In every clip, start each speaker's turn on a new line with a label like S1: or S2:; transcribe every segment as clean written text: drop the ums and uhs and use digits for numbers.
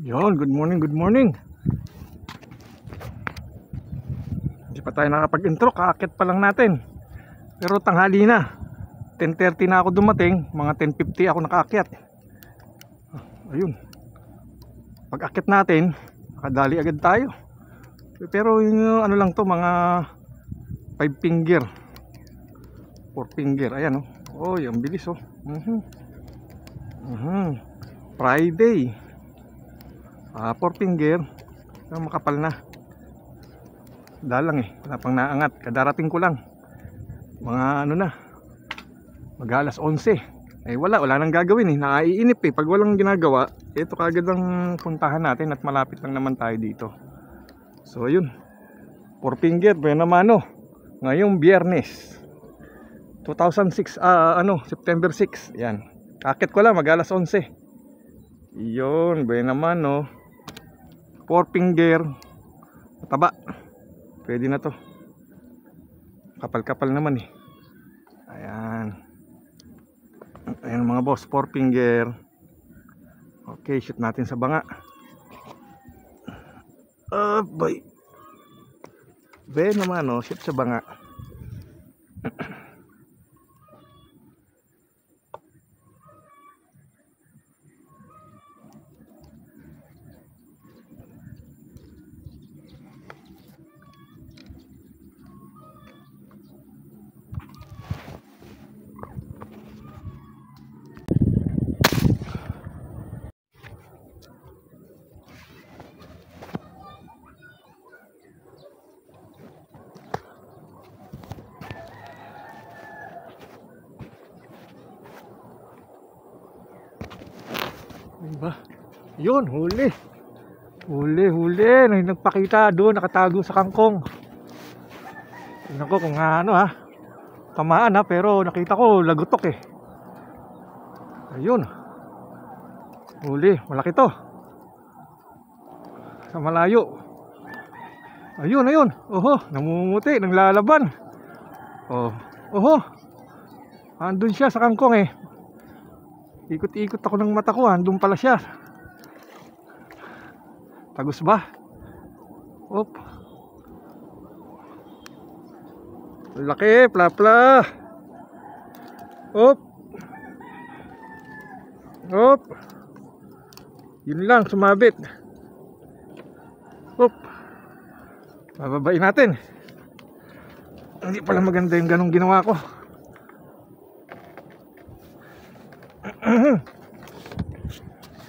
S1: Yon, good morning, good morning. Hindi pa tayo nakapag-intro, kaakit pa lang natin. Pero tanghali na. 10:30 na ako dumating, mga 10:50 ako nakaakyat. Ayun. Pag-akit natin, nakadali agad tayo. Pero yung ano lang to, mga 5 finger. 4 finger, ayan oh. Oh, yung bilis oh. Friday. 4 finger. Makapal na. Dalang wala pang naangat, kadarating ko lang. Mga ano na, mag-alas 11. Wala nang gagawin naiinip pag walang ginagawa. Ito kagad ang puntahan natin at malapit lang naman tayo dito. So ayun, 4 finger, bueno mano. Ngayong Biyernes 2006, September 6. Yan, kakit ko lang, mag-alas 11. Yun, bueno mano. 4 finger, mataba. Pwede na to. Kapal-kapal naman Ayan. Ayan mga boss, 4 finger. Okay, shoot natin sa banga. Boy. Naman shoot sa banga. Diba? Yun, huli. Nagpakita doon, nakatago sa kangkong. Tingnan ko kung tamaan pero nakita ko lagutok Ayun. Huli, malaki to. Sa malayo. Ayun. Oho, namumuti, nanglalaban. Oho. Andun siya sa kangkong Ikot-ikot ako ng mata ko, andun pala siya. Tagus ba? Op. Laki, plapla. Op. Yun lang, sumabit. Op. Bababain natin. Hindi pala maganda yung ganong ginawa ko.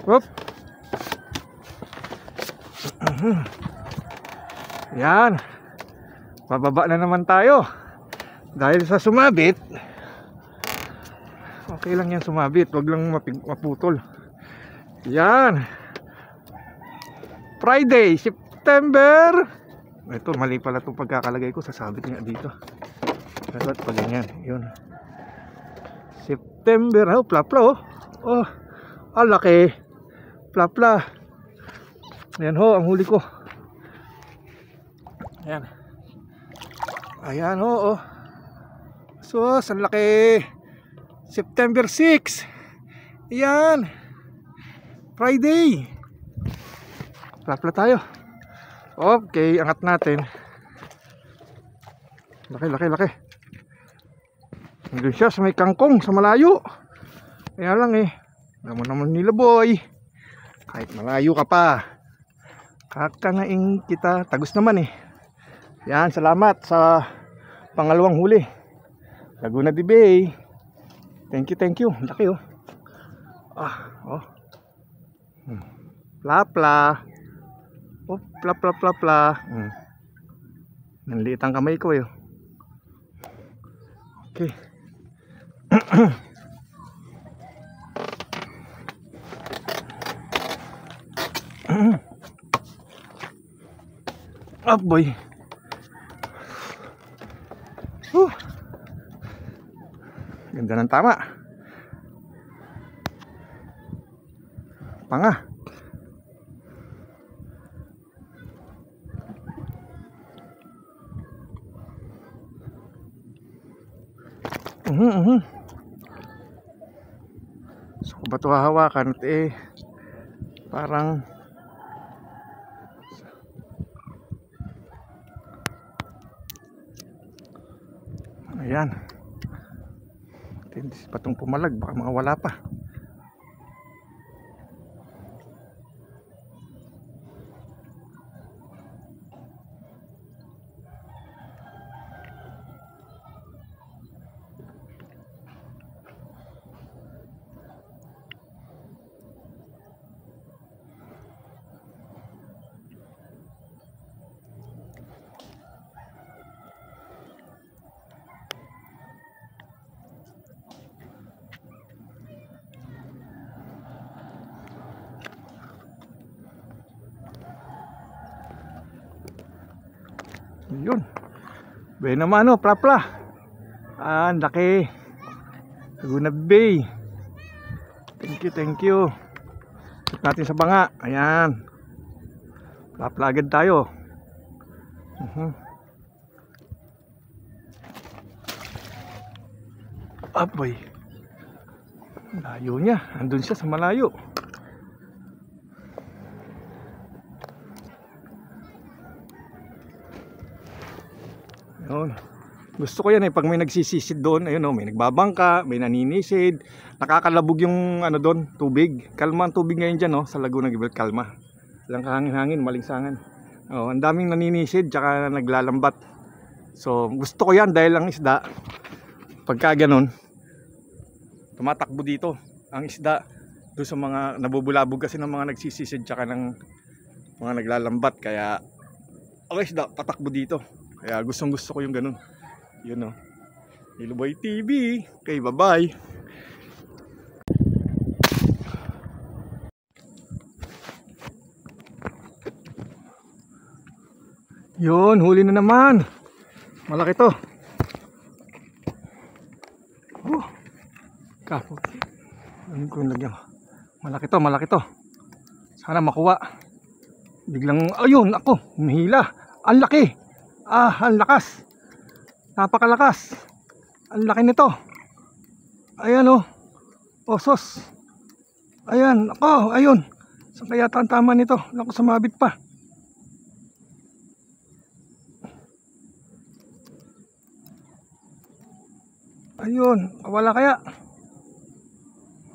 S1: Op. Yan. Bababa na naman tayo. Dahil sa sumabit. Okay lang yan sumabit, wag lang maputol. Yan. Friday, September. Ito, mali pala itong pagkakalagay ko. Sasabit nga dito. Dapat pa ganyan. Yun. September. Plapla laki. Plapla. Ayan ang huli ko. Ayan So, ang laki. September 6. Ayan. Friday. Plapla tayo. Okay, angat natin. Laki. Nandun siya sa may kangkong, sa malayo. Kaya lang naman nila boy. Kahit malayo ka pa, kakanaing kita. Tagus naman Yan, salamat sa pangalawang huli. Laguna de Bay. Thank you. Laki Plapla. Plapla. Nanliit ang kamay ko Okay. Boy. Ganda ng tama. Panga. So, ba't hahawakan at parang Ayan. Tindis pa itong pumalag, baka mga wala pa. Yun. Bay naman o, plapla. Ang laki. Laguna Bay. Thank you, thank you. Put natin sa banga. Ayan. Plapla agad tayo. Aboy. Layo niya. Andun siya sa malayo. Yun. Gusto ko yan pag may nagsisisid doon, ayun may nagbabangka, may naninisid, nakakalabog yung doon, tubig. Kalma ang tubig ngayon diyan sa Laguna Gibel, kalma. Walang kahangin-hangin, malingsangan. Ang daming naninisid tsaka naglalambat. So, gusto ko yan dahil ang isda pagka ganun, tumatakbo dito ang isda doon sa mga nabubulabog kasi ng mga nagsisisid tsaka ng mga naglalambat, kaya ang isda patakbo dito. Kaya gusto ko yung ganun. Yun Iloboy TV. Okay, bye-bye. Yun, huli na naman. Malaki to. Kapot. Ano ko yung lagyan? Malaki to. Sana makuha. Biglang, ayun, ako, humihila. Ang laki. Ang lakas. Napakalakas. Ang laki nito. Ayan Osos. Ayan, ako, ayun. Saan kaya ang tama nito? Naku, sumabit pa. Ayun, wala kaya.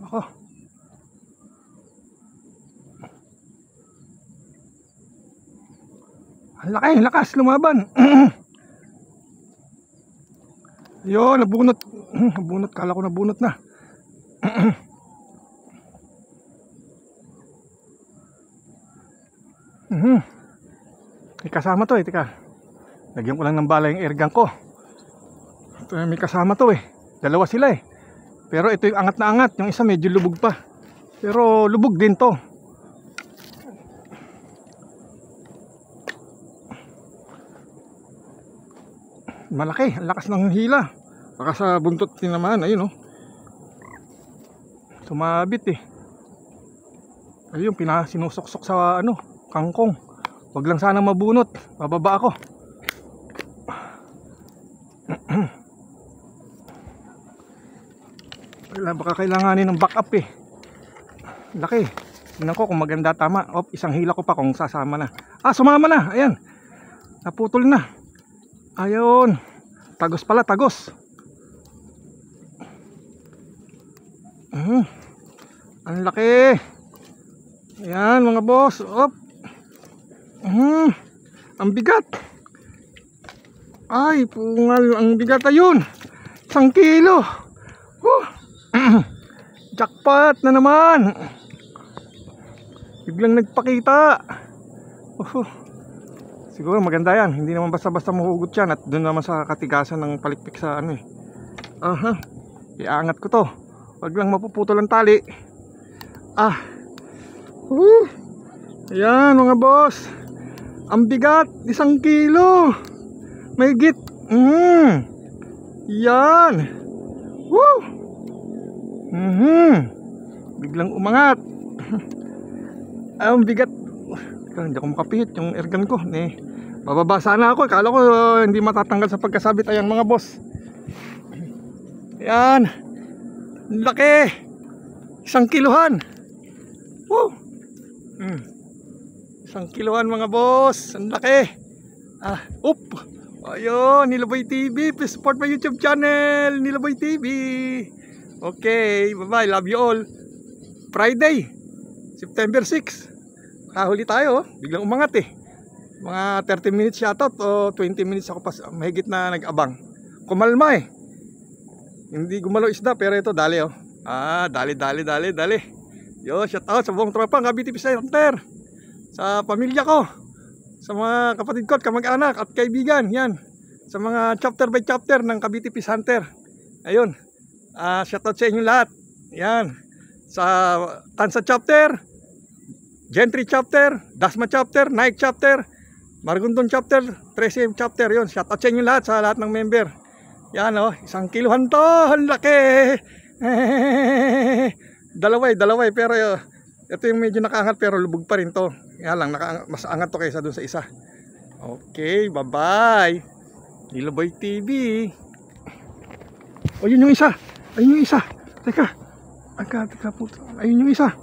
S1: Ako. Ang laki, lakas, lumaban. Yun, nabunot. Nabunot, kala ko nabunot na. May kasama to teka. Lagyan ko lang ng bala yung airgun ko. Ito, may kasama to Dalawa sila Pero ito yung angat na angat. Yung isa medyo lubog pa. Pero lubog din to. Malaki, ang lakas ng hila. Baka sa buntot din naman, ayun sumabit ayun, sinusok-sok sa kangkong. Wag lang sana mabunot, bababa ako. Baka kailanganin ng backup laki. Tingnan ko kung maganda, tama. Isang hila ko pa kung sasama na. Sumama na, ayan. Naputol na. Ayun, tagos pala, tagos. Ang laki. Ayan mga boss. Ang bigat. Ay, pungal, ang bigat. Ayun, 1 kilo. Jackpot na naman. Biglang nagpakita. Siguro maganda yan. Hindi naman basta-basta mahugot yan. At doon naman sa katigasan ng palikpik sa iangat ko to. Wag lang mapuputol ang tali. Ayan mga boss. Ang bigat, 1 kilo. Mahigit. Yan. Woo. Biglang umangat. Ang bigat. Hindi ako makapihit yung airgun ko. Bababa sana ako. Kala ko hindi matatanggal sa pagkasabit. Ayan mga boss. Ayan. Laki. 1 kilohan. Woo. 1 kilohan mga boss. Ang laki. Ayun, Nilaboy TV. Please support my YouTube channel, Nilaboy TV. Okay, bye-bye. Love you all. Friday, September 6. Kahuli tayo, biglang umangat eh. Mga 30 minutes shoutout o 20 minutes ako pas mahigit na nag-abang. Kumalma eh. Hindi gumalaw isda pero ito dali oh. Dali. Yo, shoutout sa buong tropang Cavite Fish Hunter. Sa pamilya ko. Sa mga kapatid ko at kamag-anak at kaibigan, yan. Sa mga chapter by chapter ng Cavite Fish Hunter. Ayun. Shoutout sa inyo lahat. Yan. Sa Tansa chapter, Gentry chapter, Dasma chapter, Nike chapter, Margondon chapter, 13 chapter. Yun. Shoutout sa inyo lahat, sa lahat ng member. Yan oh, 1 kilohan to. Ang laki. Dalaway pero ito yung medyo nakaangat pero lubog pa rin to. Kaya lang mas angat to kaysa dun sa isa. Okay, bye-bye. Nilaboy TV. Oh, yun yung isa. Ayun yung isa. Teka po. Ayun yung isa.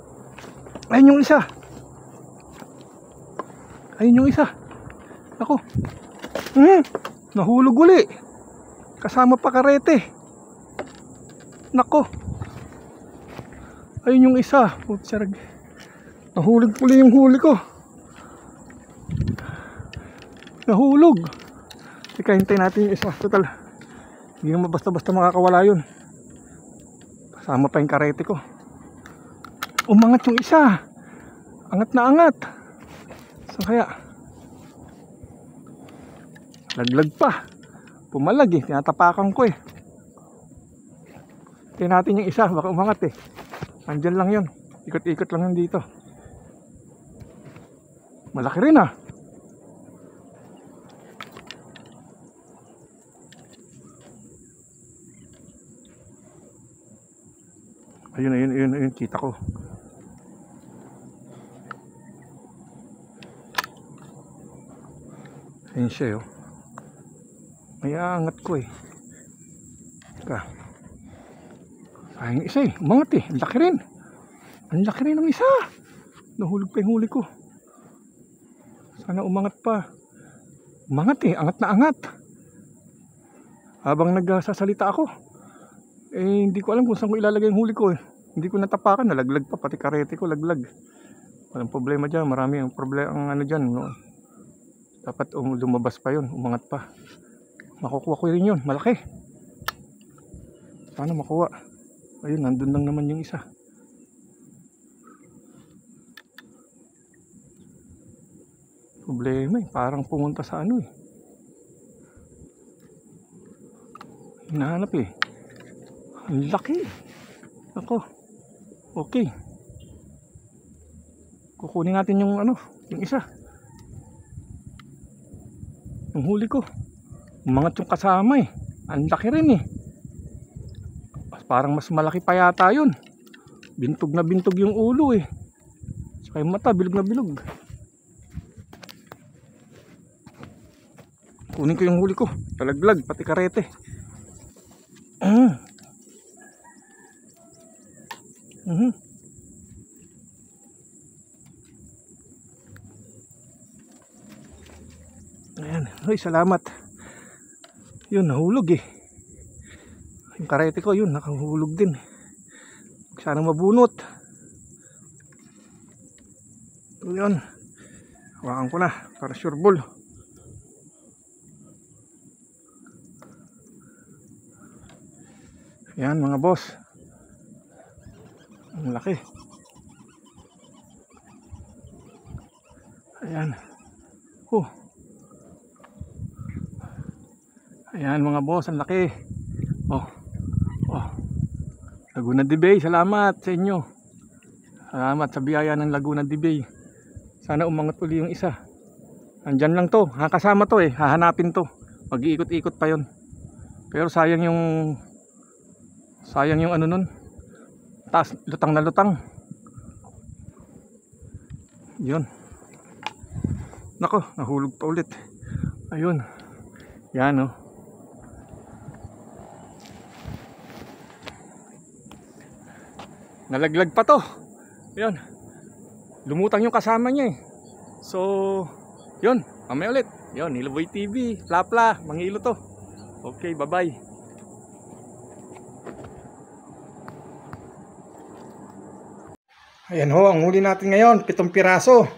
S1: Ako. Nahulog uli. Kasama pa karete. Nako. Ayun yung isa. Putsarag. Nahulog puli yung huli ko. Nahulog. Teka, hintayin natin yung isa. Total, hindi naman basta-basta makakawala yun. Kasama pa yung karete ko. Umangat yung isa. Angat na angat. So kaya laglag pa. Pumalag eh. Tinatapakan ko eh. Hintayin natin yung isa. Baka umangat eh. Andyan lang yun. Ikot-ikot lang yun dito. Malaki rin ah. Ayun, kita ko. Ayun siya oh. May angat ko eh. Teka. Sayang isa eh. Umangat eh. Ang laki rin ng isa. Nahulog pa yung huli ko. Sana umangat pa. Umangat eh. Angat na angat. Habang nagsasalita ako, eh hindi ko alam kung saan ko ilalagay yung huli ko eh. Hindi ko natapakan. Nalaglag pa. Pati karete ko laglag. Walang problema dyan. Marami ang problema ang ano dyan. No? Dapat lumabas pa yun. Umangat pa. Makukuha ko rin yun. Malaki. Sana makuha. Ayun, nandun lang naman yung isa. Problema eh. Parang pumunta sa ano eh. Hinahanap eh. Ang laki. Ako. Okay. Kukunin natin yung ano, yung isa. Yung huli ko. Umangat yung kasama eh. Ang laki rin eh. Parang mas malaki pa yata yun. Bintog na bintog yung ulo eh. Saka yung mata, bilog na bilog. Kunin ko yung huli ko. Talaglag, pati karete. Ayan. Ay, salamat. Yun, nahulog eh. Yung karete ko, yun, nakahulog din. Sana mabunot. Yun. Hawakan ko na para sure ball. Yan mga boss. Ang laki. Ayan. Ayan mga boss, ang laki. Laguna de Bay, salamat sa inyo. Salamat sa biyaya ng Laguna de Bay. Sana umangat uli yung isa. Andyan lang to, kasama to eh. Hahanapin to. Mag-iikot-ikot pa yon. Pero sayang yung ano nun. Taas, lutang na lutang. Yun. Nako, nahulog pa ulit. Ayun. Yan oh. Nalaglag pa to. Yun. Lumutang yung kasama niya eh. So, yun. Mamaya ulit. Yun, Niloboy TV. Plapla, mangilo to. Okay, bye-bye. Ayan ho, ang huli natin ngayon, 7 piraso.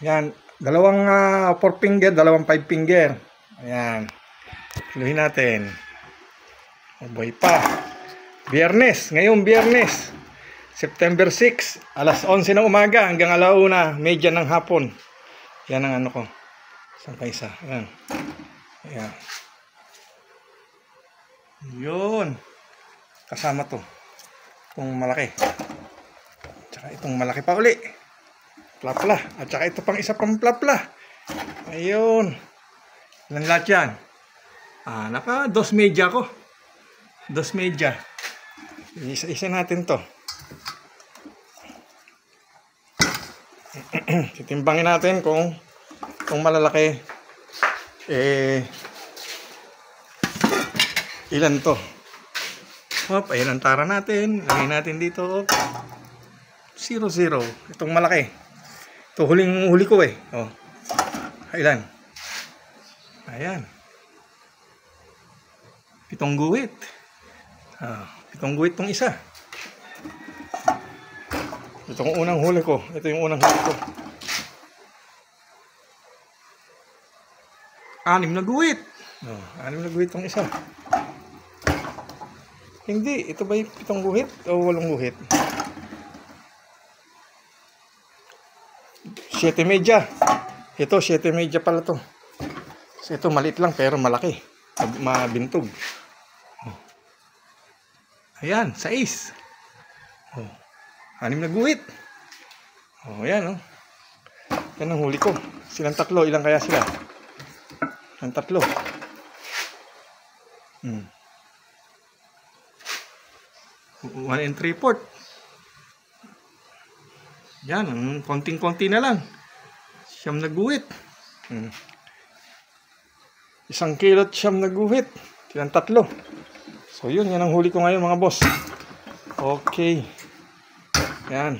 S1: Ayan, dalawang 4 finger, dalawang 5 finger. Ayan. Kiluhin natin. Mabuhay pa. Biyernes, ngayong Biyernes. September 6, alas 11 ng umaga hanggang 1:30 ng hapon. Yan ang ano ko. Isang pa isa. Ayan. Ayan. Yun. Kasama to. Itong malaki. Tsaka itong malaki pa uli. Plapla. At saka ito pang isa pang plapla. Ayun. Ilan lahat yan? Naka 2 media ko. 2 media. Isa-isa natin to. Titimbangin natin kung malalaki ilan to. Hop, ayan ang tara natin. Lagay natin dito. 0, 0. Itong malaki. Ito huli ko eh. Oh. Ilan? Ayan. 7 guhit. 7 guhit tong isa. Itong unang huli ko. Ito yung unang huli ko. 6 na guhit. 6 na guhit tong isa. Hindi. Ito ba yung 7 guhit o 8 guhit? 7 media. Ito 7 media pala to. So, ito maliit lang pero malaki. Mabintog. Ayan. 6. 6 na guhit. Ayan, yan ang huli ko. Silang 3. Ilan kaya sila? Silang 3. 1 3/4. Yan, konting-konti na lang. 9 na guhit. 1 kilo at 9 na guhit. Silang 3. So yun, yan ang huli ko ngayon mga boss. Okay. Yan.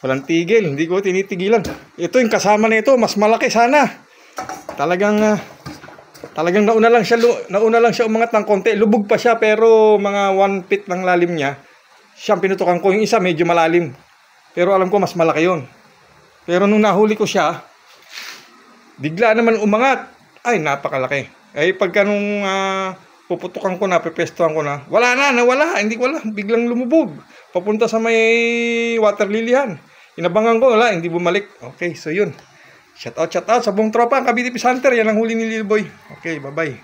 S1: Walang tigil. Hindi ko tinitigilan. Ito yung kasama na ito. Mas malaki sana. Talagang nauna lang siya umangat ng konti. Lubog pa siya pero mga 1 feet ng lalim niya. Siyang pinutukan ko. Yung isa medyo malalim. Pero alam ko mas malaki yun. Pero nung nahuli ko siya, bigla naman umangat. Ay, napakalaki. Ay, pagka nung puputukan ko na, pepestuhan ko na, nawala. Hindi ko wala. Biglang lumubog. Papunta sa may water lilyhan. Inabangan ko, wala. Hindi bumalik. Okay, so yun. Shout out sa buong tropa. Cavite Fish Hunter. Yan ang huli ni Lil Boy. Okay, bye-bye.